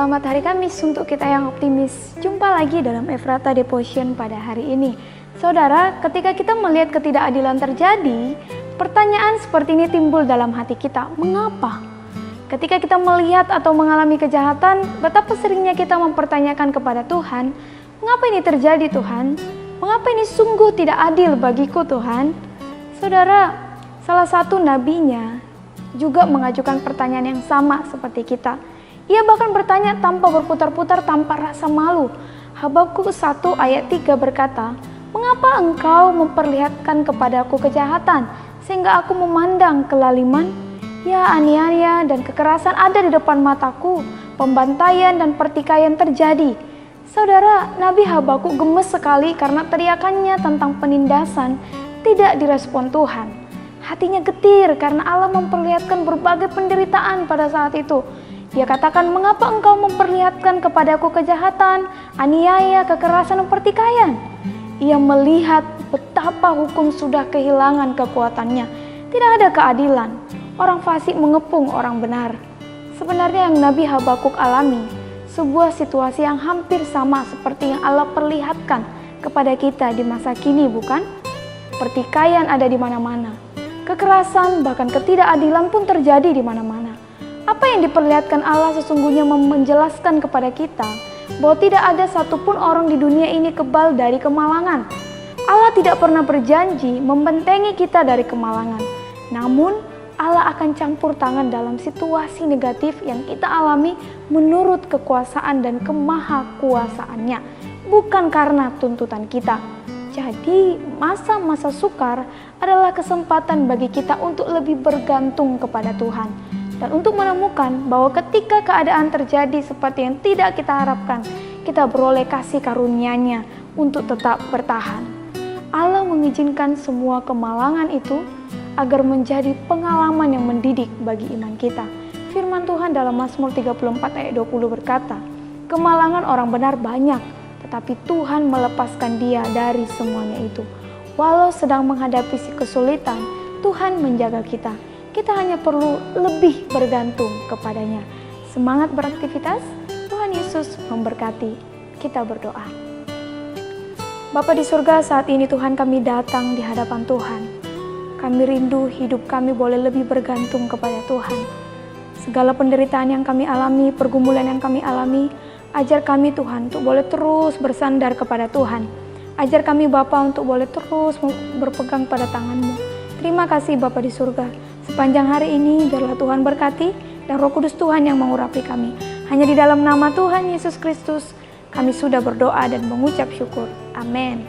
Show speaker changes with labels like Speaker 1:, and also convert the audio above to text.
Speaker 1: Selamat hari Kamis untuk kita yang optimis. Jumpa lagi dalam Efrata Devotion pada hari ini. Saudara, ketika kita melihat ketidakadilan terjadi, pertanyaan seperti ini timbul dalam hati kita. Mengapa? Ketika kita melihat atau mengalami kejahatan, betapa seringnya kita mempertanyakan kepada Tuhan, mengapa ini terjadi Tuhan? Mengapa ini sungguh tidak adil bagiku Tuhan? Saudara, salah satu nabinya juga mengajukan pertanyaan yang sama seperti kita. Ia bahkan bertanya tanpa berputar-putar, tanpa rasa malu. Habakuk 1 ayat 3 berkata, "Mengapa engkau memperlihatkan kepadaku kejahatan, sehingga aku memandang kelaliman? Ya, aniaya dan kekerasan ada di depan mataku, pembantaian dan pertikaian terjadi." Saudara, Nabi Habakuk gemes sekali karena teriakannya tentang penindasan tidak direspon Tuhan. Hatinya getir karena Allah memperlihatkan berbagai penderitaan pada saat itu. Dia katakan, "Mengapa engkau memperlihatkan kepadaku kejahatan, aniaya, kekerasan, dan pertikaian?" Ia melihat betapa hukum sudah kehilangan kekuatannya. Tidak ada keadilan. Orang fasik mengepung orang benar. Sebenarnya yang Nabi Habakuk alami, sebuah situasi yang hampir sama seperti yang Allah perlihatkan kepada kita di masa kini, bukan? Pertikaian ada di mana-mana. Kekerasan bahkan ketidakadilan pun terjadi di mana-mana. Apa yang diperlihatkan Allah sesungguhnya menjelaskan kepada kita bahwa tidak ada satupun orang di dunia ini kebal dari kemalangan. Allah tidak pernah berjanji membentengi kita dari kemalangan. Namun Allah akan campur tangan dalam situasi negatif yang kita alami menurut kekuasaan dan kemahakuasaannya, bukan karena tuntutan kita. Jadi masa-masa sukar adalah kesempatan bagi kita untuk lebih bergantung kepada Tuhan. Dan untuk menemukan bahwa ketika keadaan terjadi seperti yang tidak kita harapkan, kita beroleh kasih karunia-Nya untuk tetap bertahan. Allah mengizinkan semua kemalangan itu agar menjadi pengalaman yang mendidik bagi iman kita. Firman Tuhan dalam Mazmur 34 ayat 20 berkata, "Kemalangan orang benar banyak, tetapi Tuhan melepaskan dia dari semuanya itu." Walau sedang menghadapi kesulitan, Tuhan menjaga kita. Kita hanya perlu lebih bergantung kepadanya. Semangat beraktivitas, Tuhan Yesus memberkati. Kita berdoa. Bapa di surga, saat ini Tuhan kami datang di hadapan Tuhan. Kami rindu hidup kami boleh lebih bergantung kepada Tuhan. Segala penderitaan yang kami alami, pergumulan yang kami alami, ajar kami Tuhan untuk boleh terus bersandar kepada Tuhan. Ajar kami Bapa untuk boleh terus berpegang pada tangan-Mu. Terima kasih Bapa di surga. Sepanjang hari ini biarlah Tuhan berkati dan Roh Kudus Tuhan yang mengurapi kami. Hanya di dalam nama Tuhan Yesus Kristus kami sudah berdoa dan mengucap syukur. Amin.